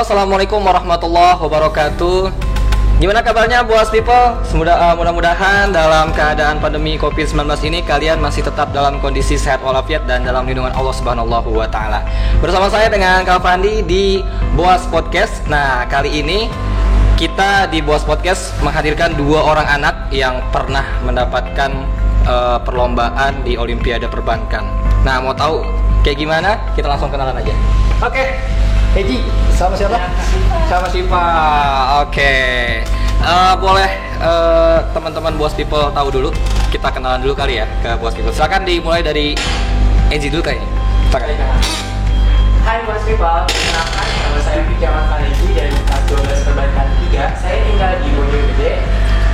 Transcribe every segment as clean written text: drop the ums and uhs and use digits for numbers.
Assalamualaikum warahmatullahi wabarakatuh. Gimana kabarnya Boas People? Mudah-mudahan dalam keadaan pandemi COVID-19 ini kalian masih tetap dalam kondisi sehat walafiat dan dalam lindungan Allah Subhanahu wa taala. Bersama saya dengan Kak Fandi di Boas Podcast. Nah, kali ini kita di Boas Podcast menghadirkan dua orang anak yang pernah mendapatkan perlombaan di Olimpiade Perbankan. Nah, mau tahu kayak gimana? Kita langsung kenalan aja. Oke. Eji, sama siapa? Sama Siva. Oke. Boleh teman-teman Boas People tahu dulu. Kita kenalan dulu kali ya ke Boas People. Silakan dimulai dari Eji dulu kayaknya. Silakan. Hai Boas People, kenalkan nama saya Fikyawan Faleji dari kelas 12 Perbankan 3. Saya tinggal di Bojonegede.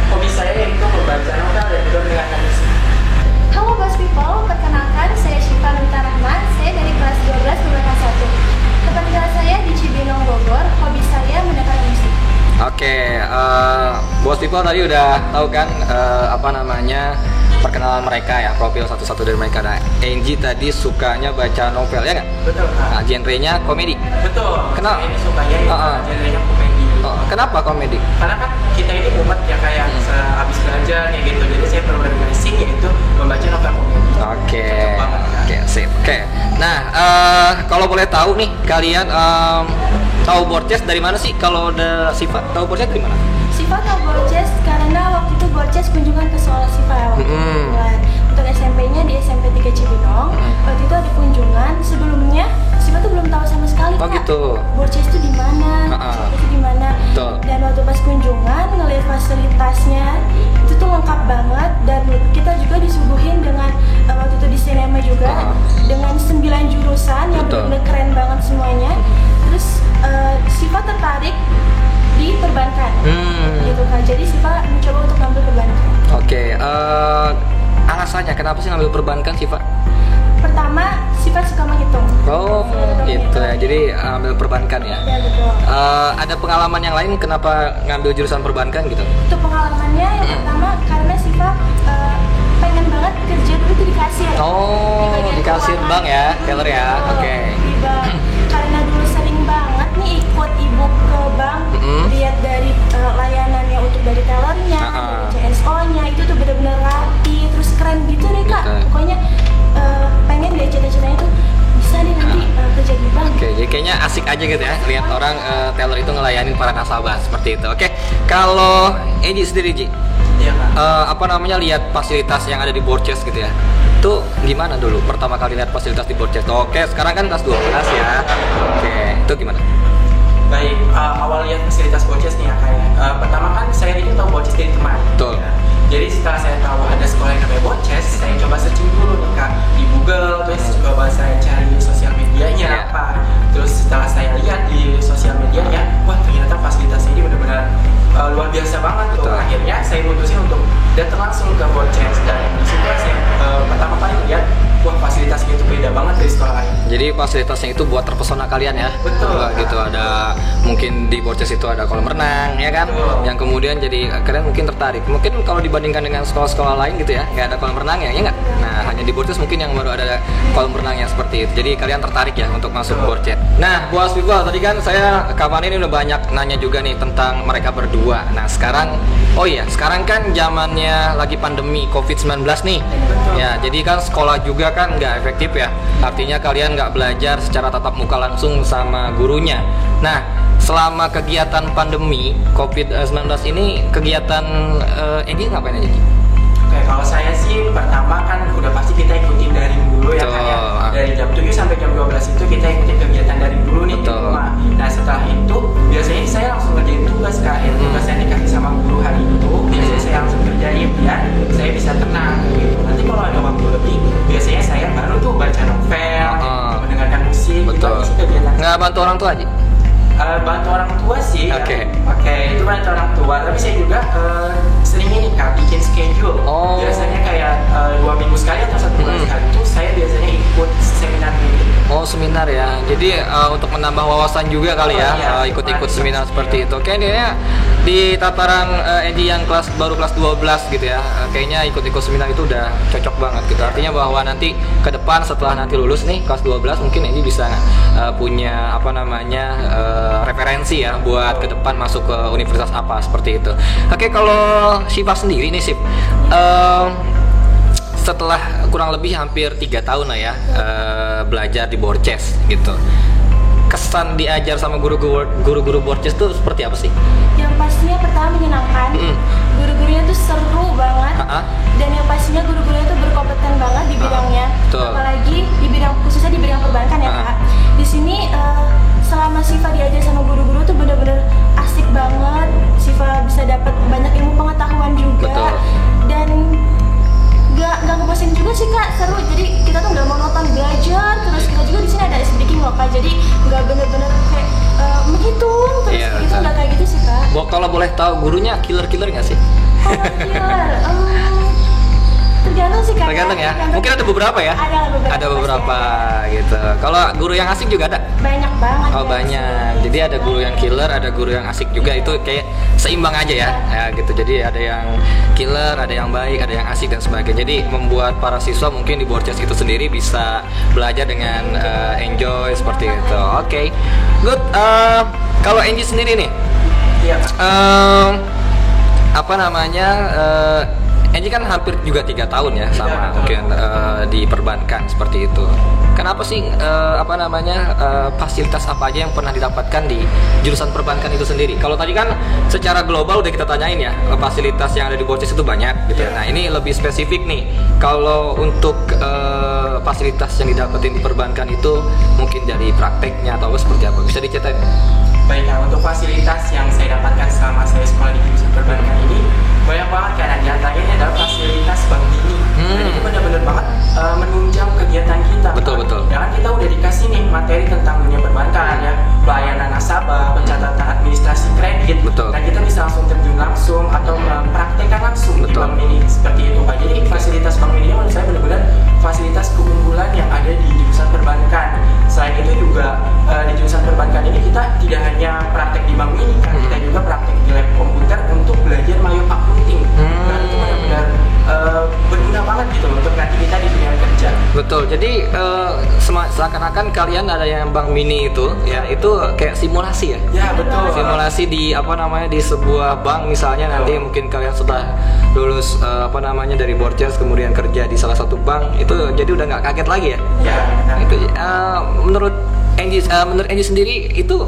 Hobi saya yaitu membaca novel dan juga mendengarkan musik. Halo Boas People, perkenalkan saya Syifa Nurita Rahman. Saya dari kelas 12 Perbankan 1. Tempat tinggal saya di Cibinong, Bogor. Hobi saya mendengarkan musik. Oke, Boas People tadi udah tahu kan perkenalan mereka ya, profil satu-satu dari mereka. Nah, Angie tadi sukanya baca novel ya nggak? Betul Kak. Nah, genrenya komedi. Betul. Kenapa? Saya ini sukanya genrenya komedi. Kenapa komedi? Karena kan kita ini umat ya kayak habis belajar kayak gitu. Jadi saya perlu refreshing yaitu membaca novel komedi. Oke, sip. Oke. Nah, kalau boleh tahu nih, kalian tahu Borces dari mana sih? Kalau udah Siva tahu Borces dari mana? Siva tahu Borces karena waktu itu Borces kunjungan ke sekolah Siva waktu itu. Untuk SMP-nya di SMP 3 Cibinong. Waktu itu ada kunjungan. Sebelumnya Siva tuh belum tahu sama sekali Oh Kak. gitu. Borces itu di mana? Itu di mana? Dan waktu pas kunjungan ngelihat fasilitasnya itu tuh lengkap banget, dan kita juga disuguhin dengan waktu itu di sinema juga dengan 9 jurusan yang benar-benar keren banget semuanya. Terus Siva tertarik di perbankan gitu kan, jadi Siva mencoba untuk ngambil perbankan. Oke, alasannya kenapa sih ngambil perbankan Siva? Pertama, Siva suka menghitung. Oh gitu ya, jadi ambil perbankan ya? Ya betul. Ada pengalaman yang lain kenapa ngambil jurusan perbankan gitu? Untuk pengalamannya yang pertama karena Siva pengen banget kerja dulu tuh di kasir. Di kasir bank ya, teller ya? Oke. Di bank, karena dulu sering banget nih ikut ibu ke bank, lihat dari layanannya untuk dari tellernya, dari CSO-nya itu tuh benar-benar rapi, terus keren gitu deh Kak. Pokoknya pengen deh cita-citanya tuh bisa deh nanti kerja di bank. Oke, jadi kayaknya asik aja gitu ya, lihat orang teller itu ngelayanin para nasabah seperti itu. Oke, kalau Eji sendiri Ji, Iya Kak. lihat fasilitas yang ada di Borces gitu ya, itu gimana dulu pertama kali lihat fasilitas di Borces? Oke, sekarang kan kelas 12 ya. Oke, itu gimana? Baik, awal lihat fasilitas Borces nih ya kayak pertama kan saya itu tahu Borces dari teman. Betul. Ya. Jadi setelah saya tahu ada sekolah yang namanya Borces, saya coba searching dulu nih Kak di Google, terus coba saya cari sosial medianya apa. Terus setelah saya lihat di sosial medianya, wah ternyata fasilitasnya ini benar-benar luar biasa banget tuh. Akhirnya saya mutusin untuk datang langsung ke Borces, dan di situ saya pertama kali lihat wah fasilitasnya itu beda banget dari sekolah lain. Jadi fasilitasnya itu buat terpesona kalian ya? Betul. Gitu, ada mungkin di Borces itu ada kolam renang ya kan? Betul. Yang kemudian jadi kalian mungkin tertarik. Mungkin kalau dibandingkan dengan sekolah-sekolah lain gitu ya, nggak ada kolam renang ya nggak? Nah, hanya di Borces mungkin yang baru ada kolam renang yang seperti itu. Jadi kalian tertarik ya untuk masuk Borces. Nah, Boas People, tadi kan saya kapan ini udah banyak nanya juga nih tentang mereka berdua. Nah, sekarang kan zamannya lagi pandemi COVID-19 nih. Ya, jadi kan sekolah juga kan nggak efektif ya. Artinya kalian nggak belajar secara tatap muka langsung sama gurunya. Nah, selama kegiatan pandemi COVID-19 ini, kegiatan Egi ngapain aja? Oke, kalau saya sih pertama kan udah pasti kita ikutin daring dulu ya Kak ya. Dari jam 7 sampai jam 12 itu kita ikutin kegiatan daring dulu nih di rumah. Nah setelah itu biasanya saya langsung ngerjain tugas Kak. Tugas yang dikasih sama guru hari itu biasanya saya langsung kerjain biar saya bisa tenang gitu. Nanti kalau ada waktu lebih biasanya saya baru tuh baca novel, mendengarkan musik. Itu aja sih kegiatan. Nggak bantu orang tua aja? Bantu orang tua sih. Oke. Itu bantu orang tua. Tapi saya juga sering ini Kak bikin schedule. Biasanya kayak 2 minggu sekali atau 1 bulan sekali itu saya biasanya ikut seminar gitu. Seminar ya. Jadi untuk menambah wawasan juga kali ya, ikut-ikut seminar seperti itu. Oke, dia di tataran Enji yang baru kelas 12 gitu ya, kayaknya ikut-ikut seminar itu udah cocok banget gitu. Artinya bahwa nanti ke depan setelah nanti lulus nih kelas 12 mungkin Enji bisa punya apa namanya referensi ya buat ke depan masuk ke universitas apa seperti itu. Oke, kalau Syifa sendiri nih Sip, setelah kurang lebih hampir 3 tahun lah ya belajar di Borces gitu, kesan diajar sama guru-guru Borces tuh seperti apa sih? Yang pastinya pertama menyenangkan, guru-gurunya tuh seru banget, dan yang pastinya guru-gurunya tuh berkompeten banget di bidangnya, apalagi di bidang khususnya di bidang perbankan ya Kak. Di sini selama Syifa diajar sama guru-guru tuh bener-bener asik banget, Syifa bisa dapat banyak ilmu pengetahuan juga. Dan nggak ngebosin juga sih Kak, seru. Jadi kita tuh nggak monoton belajar terus, kita juga di sini ada speaking loh Kak, jadi nggak bener-bener kayak menghitung terus gitu, nggak kayak gitu sih Kak. Kalau boleh tahu gurunya killer nggak sih? Kalau killer tergantung sih Kak. Tergantung ya. Mungkin ada beberapa ya. Ada beberapa gitu. Kalau guru yang asik juga ada? Banyak banget. Oh banyak. Jadi ada guru yang killer, ada guru yang asik juga. Itu kayak seimbang aja ya. Ya gitu. Jadi ada yang killer, ada yang baik, ada yang asik dan sebagainya. Jadi membuat para siswa mungkin di Borces itu sendiri bisa belajar dengan enjoy seperti itu. Oke. Good. Kalau Enji sendiri nih, apa namanya? Enji kan hampir juga 3 tahun ya sama mungkin di perbankan seperti itu. Kenapa sih apa namanya fasilitas apa aja yang pernah didapatkan di jurusan perbankan itu sendiri? Kalau tadi kan secara global udah kita tanyain ya, fasilitas yang ada di Borces itu banyak gitu. Nah ini lebih spesifik nih. Kalau untuk fasilitas yang didapetin di perbankan itu mungkin dari prakteknya atau seperti apa? Bisa diceritain? Baik, nah untuk fasilitas yang saya dapatkan selama saya sekolah di jurusan perbankan ini banyak banget karena diantaranya ini adalah fasilitas bank mini. Dan itu benar-benar banget menunjang kegiatan kita. Betul. Karena kita udah dikasih nih materi tentang dunia perbankan ya, pelayanan nasabah, pencatatan administrasi kredit. Dan kita bisa langsung terjun langsung atau mempraktekkan langsung di bank mini seperti itu Pak. Jadi fasilitas bank mini menurut saya benar-benar fasilitas keunggulan yang ada di jurusan perbankan. Selain itu juga di jurusan perbankan ini kita tidak hanya praktek di bank mini, kan kita juga praktek di lab komputer untuk belajar mayo accounting. Dan itu benar-benar berguna banget gitu untuk nanti kita di dunia kerja. Betul. Jadi seakan-akan kalian ada yang bank mini itu ya, itu kayak simulasi ya. Ya betul. Simulasi di apa namanya di sebuah bank misalnya, nanti mungkin kalian setelah lulus apa namanya dari Borces kemudian kerja di salah satu bank itu, jadi udah nggak kaget lagi ya. Ya. Itu menurut Enji sendiri itu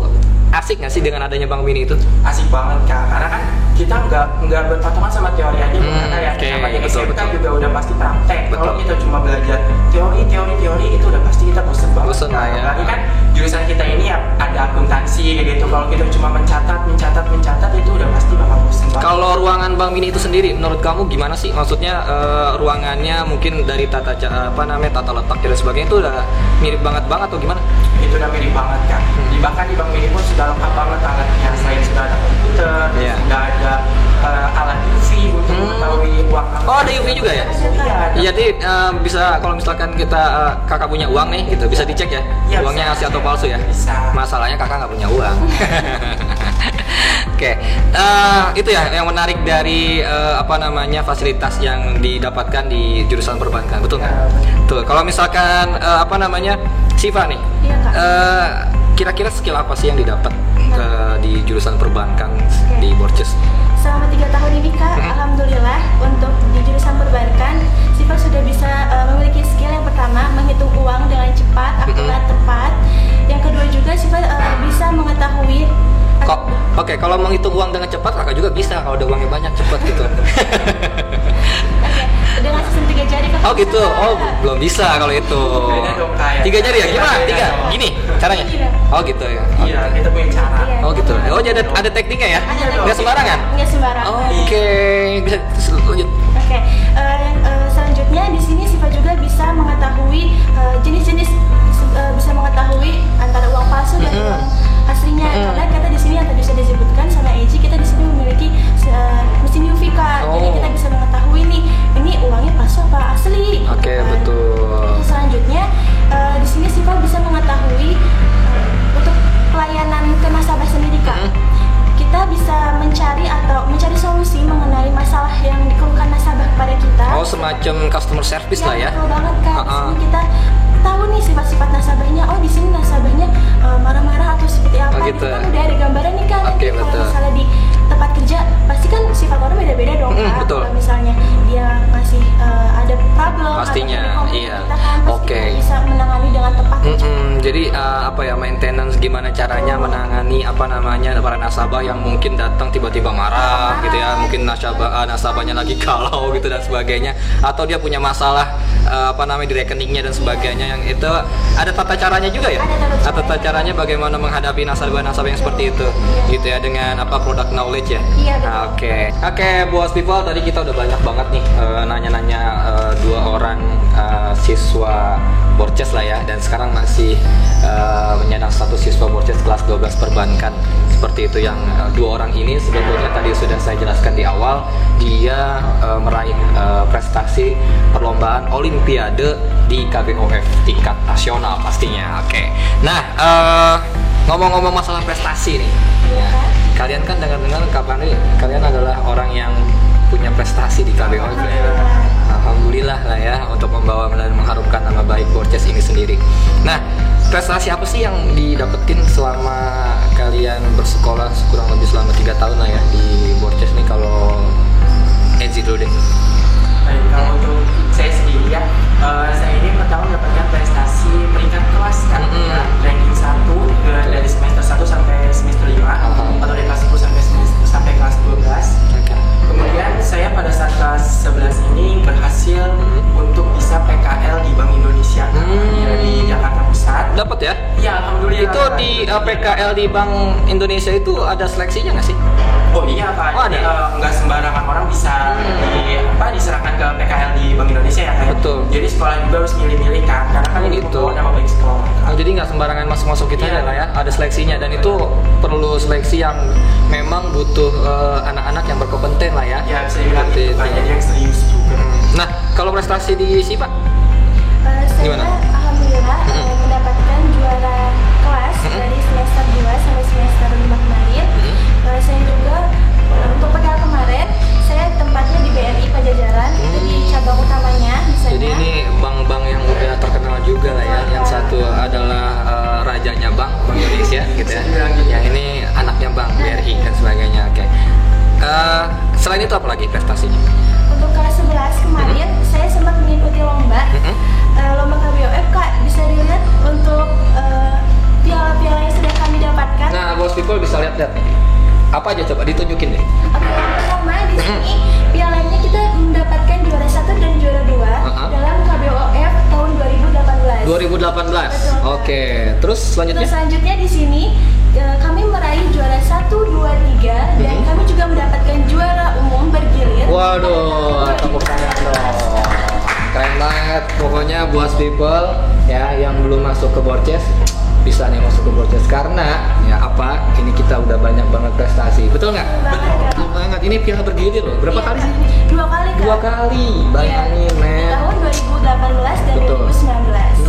asik nggak sih dengan adanya bank mini itu? Asik banget Kak, karena kan kita nggak berpatokan sama teori aja karena ya namanya SMK juga udah pasti praktek. Kalau kita cuma belajar teori itu udah pasti kita bosen banget. Bosen lah ya. Apalagi kan jurusan kita ini ya ada akuntansi kayak gitu. Kalau kita cuma mencatat itu udah pasti bakal bosen banget. Kalau ruangan bank mini itu sendiri menurut kamu gimana sih? Maksudnya ruangannya mungkin dari tata letaknya dan sebagainya itu udah mirip banget atau gimana? Itu udah mirip banget Kak. Bahkan di bank mini pun sudah lengkap banget alatnya. Selain sudah ada komputer, sudah ada alat UV untuk mengetahui uang. Oh ada UV juga ya? Iya. Jadi bisa kalau misalkan kita kakak punya uang nih gitu, bisa dicek ya, uangnya asli atau palsu ya? Bisa. Masalahnya kakak nggak punya uang. Oke, itu ya yang menarik dari apa namanya fasilitas yang didapatkan di jurusan perbankan, betul nggak? Tuh, kalau misalkan apa namanya Syifa nih, kira-kira skill apa sih yang didapat di jurusan perbankan di Borces? Selama 3 tahun ini Kak, alhamdulillah untuk di jurusan perbankan Syifa sudah bisa memiliki skill yang pertama menghitung uang dengan cepat, akurat, tepat. Yang kedua juga Syifa bisa mengetahui Oke, kalau menghitung uang dengan cepat kakak juga bisa kalau ada uangnya banyak cepat gitu. Dengan sistem 3 jari Kak. Oh gitu, oh belum bisa kalau itu. 3 jari ya? Gimana? 3? Gini caranya? Oh gitu ya? Iya, kita punya cara. Oh gitu. Oh jadi ada tekniknya ya? Nggak sembarangan? Nggak sembarangan. Oke, bisa lanjut. Oke, selanjutnya di sini Syifa juga bisa mengetahui jenis-jenis, bisa mengetahui antara uang palsu dan uang aslinya. Karena kita di sini yang tadi sudah disebutkan sama Eji, kita di sini memiliki mesin UV Kak. Jadi kita bisa mengetahui nih, ini uangnya palsu apa asli. Oke, betul. Selanjutnya di sini Syifa bisa mengetahui untuk pelayanan ke nasabah sendiri Kak. Kita bisa mencari semacam customer service lah ya. Betul banget Kak. Di sini kita tahu nih sifat-sifat nasabahnya. Oh, di sini nasabahnya marah-marah atau seperti apa. Oh, gitu. Kita kan udah ada gambaran nih Kak. Oke, Nanti betul. kalau misalnya di tempat kerja pasti kan sifat orang beda-beda dong Kak. Betul. Kalau misalnya dia masih ada problem Pastinya, atau ada iya. kita kan pasti Oke. kita bisa menangani dengan tepat. Jadi apa ya, maintenance gimana caranya menangani apa namanya para nasabah yang mungkin datang tiba-tiba marah gitu ya, mungkin nasabahnya lagi galau gitu dan sebagainya, atau dia punya masalah apa namanya di rekeningnya dan sebagainya, yang itu ada tata caranya juga ya. Ada Tata caranya bagaimana menghadapi nasabah-nasabah yang seperti itu gitu ya, dengan apa product knowledge ya. Iya, betul. Oke, Boas People, tadi kita udah banyak banget nih nanya-nanya dua orang siswa Borces lah ya, dan sekarang masih menyandang status siswa Borces kelas 12 perbankan. Seperti itu, yang dua orang ini sebetulnya tadi sudah saya jelaskan di awal, dia meraih prestasi perlombaan Olimpiade di KBOF tingkat nasional pastinya. Oke. Nah, ngomong-ngomong masalah prestasi nih, ya, kalian kan dengar-dengar kapan nih kalian adalah orang yang punya prestasi di KBOF ya. Alhamdulillah lah ya, untuk membawa dan mengharumkan nama baik Borces ini sendiri. Nah, prestasi apa sih yang didapetin selama kalian bersekolah kurang lebih selama 3 tahun lah ya di Borces nih? Kalau Enzi dulu deh. Baik, kalau untuk saya sendiri ya, saya ini pertama mendapatkan prestasi peringkat kelas kan, ya, ranking 1 dari semester 1 sampai semester 5 atau dari kelas 10 sampai kelas 12. Kemudian saya pada saat kelas 11 ini berhasil untuk bisa PKL di Bank Indonesia di Jakarta Pusat. Dapat ya? Iya, alhamdulillah. Itu di PKL di Bank Indonesia itu ada seleksinya nggak sih? Oh iya Pak, Oh, ada. nggak sembarangan orang bisa diserahkan ke PKL di Bank Indonesia ya Kak. Betul. Jadi sekolah juga harus milih-milih kan, karena kan ini Gitu. membawa nama baik sekolah. Oh, jadi nggak sembarangan masuk-masuk kita Iya. lah ya, ada seleksinya, dan itu perlu seleksi yang memang butuh anak-anak yang berkompeten lah ya. Ya bisa dibilang Seperti itu, itu. banyak yang serius juga. Nah, kalau prestasi di SIPA? Saya Gimana? alhamdulillah mendapatkan juara kelas dari semester 2 sampai semester 5 kemarin. Saya juga untuk PKL kemarin saya tempatnya di BRI Pajajaran, itu di cabang utamanya di sana. Jadi ini bank-bank yang udah terkenal juga lah ya. Yang satu adalah rajanya Bank Indonesia gitu ya. Yang ini anaknya Bank BRI dan sebagainya. Oke. Selain itu apa lagi prestasinya? Untuk kelas 11 kemarin saya sempat mengikuti lomba lomba KBOF Kak, bisa dilihat untuk piala-piala yang sudah kami dapatkan. Nah, Boss People bisa lihat-lihat nih. Apa aja coba ditunjukin deh. Oke, yang pertama di sini pialanya kita mendapatkan juara 1 dan juara 2 dalam KBOF tahun 2018. 2018. Betul. Oke. Terus selanjutnya? Terus selanjutnya di sini kami meraih juara 1, 2, 3 dan kami juga mendapatkan juara umum bergilir. Waduh, tepuk tangan dong. Keren banget. Pokoknya Boss People ya yang belum masuk ke Borces bisa nih masuk ke Borces, karena ya apa? Ini kita udah banyak banget prestasi. Betul nggak? Betul banget. Ini piala bergilir loh. Berapa Iya, kali sih? 2 kali Kak. 2 kali. Bayangin, men. Tahun 2018 dan Betul. 2019.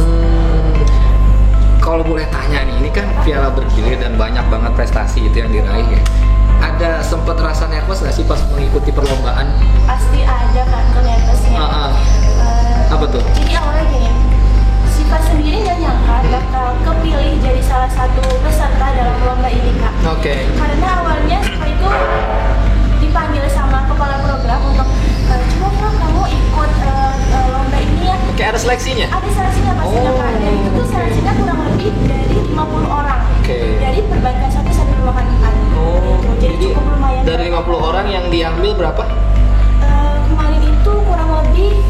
Kalau boleh tanya nih, ini kan piala bergilir dan banyak banget prestasi itu yang diraih ya. Ada sempat rasa nervous nggak sih pas mengikuti perlombaan? Pasti ada kan nervousnya. Apa tuh? Jadi awalnya gini, Siva sendiri nggak nyangka bakal kepilih jadi salah satu peserta dalam lomba ini Kak. Oke. Karena awalnya Siva itu dipanggil sama kepala program untuk coba kamu ikut lomba ini ya. Oke, ada seleksinya? Ada seleksinya pastinya Kak. Dan itu tuh seleksinya kurang lebih dari 50 orang. Oke. Dari perbankan 1 sampai perbankan 4. Jadi cukup lumayan. Dari 50 orang yang diambil berapa? Kemarin itu kurang lebih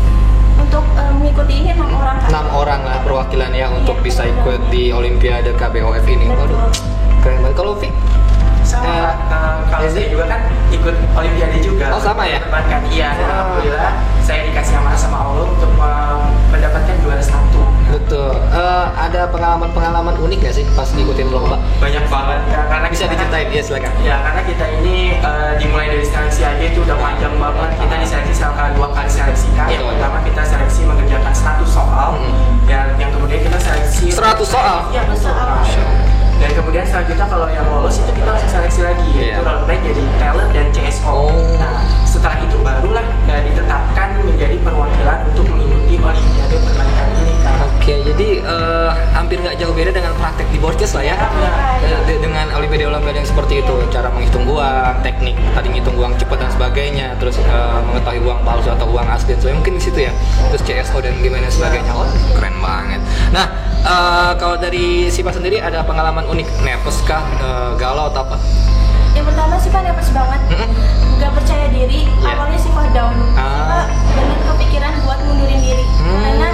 untuk mengikuti ini 6 orang Kak. 6 orang lah perwakilan ya untuk bisa ikut di Olimpiade KBOF ini. Waduh, keren banget. Kalau Vic? Sama, kalau saya juga kan ikut Olimpiade juga. Oh, sama ya? Perbankan, iya. Dan alhamdulillah saya dikasih amanah sama Allah untuk mendapatkan juara 1. Betul. Ada pengalaman-pengalaman unik nggak sih pas ngikutin lomba? Banyak banget ya, karena Bisa kita kan- diceritain, ya silakan. Ya, karena kita ini dimulai dari seleksi aja itu udah panjang banget. Kita diseleksi selama 2 kali seleksi Kak. Yang Betul. pertama kita seleksi mengerjakan 100 soal, yang kemudian kita seleksi 100 soal? Iya, betul. Dan kemudian selanjutnya kalau yang lolos itu kita langsung seleksi lagi, yaitu Iya. roleplay jadi talent dan CSO. Oh. Nah, setelah itu barulah ditetapkan menjadi perwakilan sebagainya, terus mengetahui uang palsu atau uang asli, so mungkin di situ ya, terus CSO dan gimana sebagainya. Oh, keren banget. Nah, kalau dari Siva sendiri ada pengalaman unik, nepes kah, galau atau apa? Yang pertama Siva nepes banget, nggak percaya diri. Awalnya Siva down, Siva bener kepikiran buat mundurin diri karena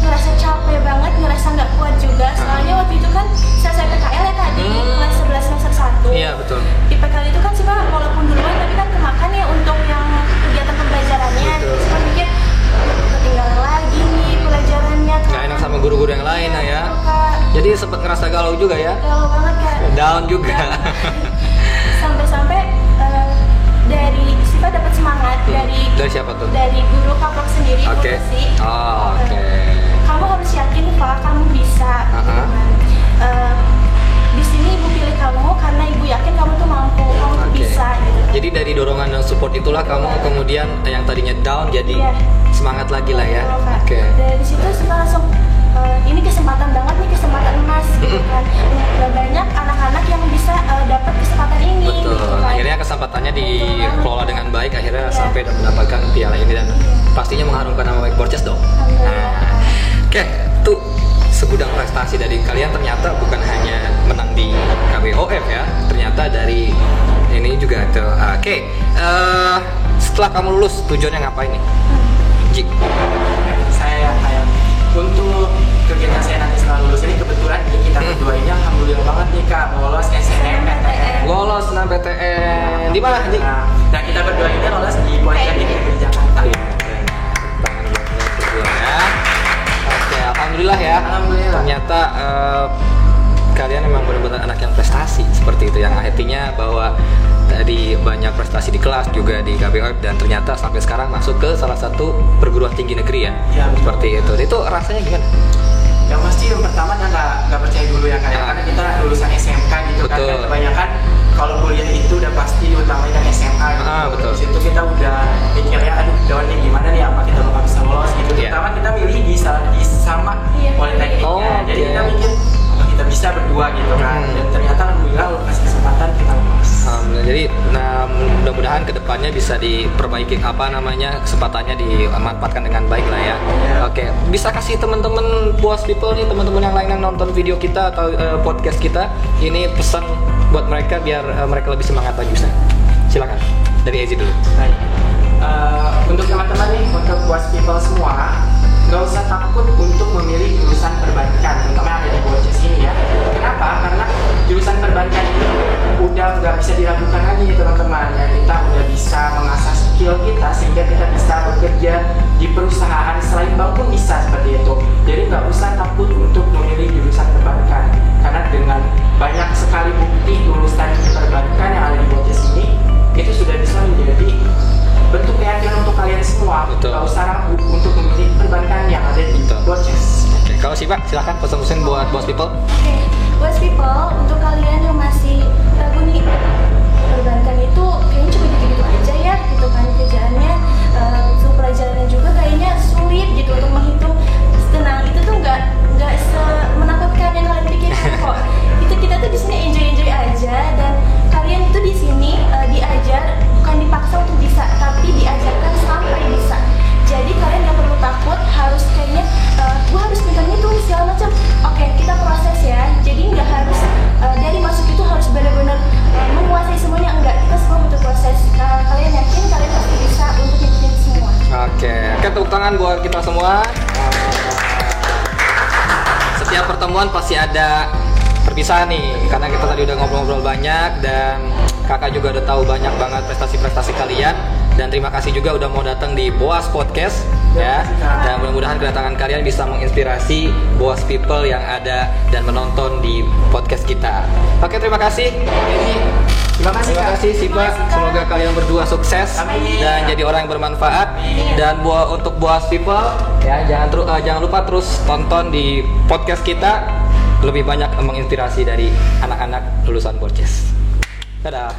ngerasa capek banget, ngerasa nggak kuat juga. Soalnya waktu itu kan selesai PKL ya Kak, di kelas 11 semester 1. Iya betul. Di PKL itu kan Siva walaupun duluan tapi kan kemakan ya untuk yang kegiatan pembelajarannya. Siva mikir ketinggalan lagi nih pelajarannya. Nggak enak sama guru-guru yang lain ya. Jadi sempat ngerasa galau juga ya? Galau banget Kak. Down juga. Sampai-sampai dari Siva dapat semangat dari siapa tuh? Dari guru Kapok sendiri. Oke. Oke. Kamu harus yakin Pak, kamu bisa. Di sini ibu pilih kamu karena ibu yakin kamu tuh mampu, kamu tuh bisa. Gitu. Jadi dari dorongan dan support itulah kamu kemudian yang tadinya down jadi semangat lagi lah ya. Oke. Dari situ Siva langsung ini kesempatan banget nih, kesempatan emas gitu kan. Gak banyak anak-anak yang bisa dapat kesempatan ini. Betul. Gitu kan. Akhirnya kesempatannya dikelola dengan baik, akhirnya sampai mendapatkan piala ini dan pastinya mengharumkan nama baik Borces dong. Oke, tuh segudang prestasi dari kalian ternyata bukan hanya menang di KBOF ya, ternyata dari ini juga tuh. Oke, setelah kamu lulus tujuannya ngapain nih, Jik? Saya kayak untuk kegiatan saya nanti setelah lulus ini kebetulan kita berdua ini alhamdulillah banget nih Kak lolos SNMPTN. Lolos SNMPTN di mana, Jik? Nah kita berdua ini lolos di Politeknik Negeri Jakarta. Tangan buatnya berdua ya. Oke, alhamdulillah ya. Alhamdulillah. Ternyata kalian memang benar-benar anak yang prestasi seperti itu, yang artinya bahwa tadi banyak prestasi di kelas juga di KBOF dan ternyata sampai sekarang masuk ke salah satu perguruan tinggi negeri ya. Ya seperti itu. Itu rasanya gimana? Yang pasti yang pertama nggak percaya dulu ya kayak karena kita lulusan SMK gitu kan, dan kebanyakan kalau kuliah itu udah pasti diutamain kan SMA gitu. Betul. Di situ kita udah mikirnya aduh down nih gimana nih apa kita bakal bisa lolos gitu. Pertama kita milih di sama Politekniknya. Jadi kita mikir kita bisa berdua gitu kan. Dan ternyata alhamdulillah lo kasih kesempatan kita lolos. Jadi mudah-mudahan kedepannya bisa diperbaiki kesempatannya dimanfaatkan dengan baik lah ya. Oke, bisa kasih teman-teman Boas People nih, teman-teman yang lain yang nonton video kita atau podcast kita ini pesan buat mereka biar mereka lebih semangat lagi. Silakan dari Ezi dulu. Baik. Untuk teman-teman nih, untuk Boas People semua, nggak usah takut untuk memilih jurusan perbankan, terutama yang ada di Borces ini ya. Kenapa? Karena jurusan perbankan ini udah nggak bisa diragukan lagi teman-teman ya. Kita udah bisa mengasah skill kita sehingga kita bisa bekerja di perusahaan selain bank pun bisa seperti itu. Jadi nggak usah takut untuk memilih jurusan perbankan karena dengan banyak sekali bukti lulusan perbankan yang ada di Borces ini itu sudah bisa menjadi bentuk keyakinan untuk kalian semua. Gak usah ragu untuk memilih perbankan yang ada di Borces. Oke, kalau Siva silahkan pesan-pesan buat Boas People. Oke, Boas People untuk kalian yang masih ragu nih perbankan itu kayaknya cuma gitu-gitu aja ya gitu kan kerjaannya, pelajarannya juga kayaknya sulit gitu untuk menghitung. Tenang, itu tuh nggak menakutkan yang kalian pikirkan kok. Itu kita tuh di sini enjoy aja dan kalian itu di sini diajar bukan dipaksa untuk bisa, tapi diajarkan sampai bisa. Jadi kalian nggak perlu takut harus kayaknya gue harus pintarnya tuh segala macam. Oke, kita proses ya. Jadi nggak harus dari masuk itu harus benar-benar menguasai semuanya, enggak. Kita semua butuh proses. Kalian yakin kalian pasti bisa untuk ngikutin semua. Oke, tepuk tangan buat kita semua. Setiap pertemuan pasti ada perpisahan nih, karena kita tadi udah ngobrol-ngobrol banyak dan kakak juga udah tahu banyak banget prestasi-prestasi kalian. Dan terima kasih juga udah mau datang di Boas Podcast ya. Dan mudah-mudahan kedatangan kalian bisa menginspirasi Boas People yang ada dan menonton di podcast kita. Oke, terima kasih. Terima kasih Siva. Semoga kalian berdua sukses dan jadi orang yang bermanfaat. Dan untuk Boas People ya jangan lupa terus tonton di podcast kita, lebih banyak menginspirasi dari anak-anak lulusan Borces. Dadah.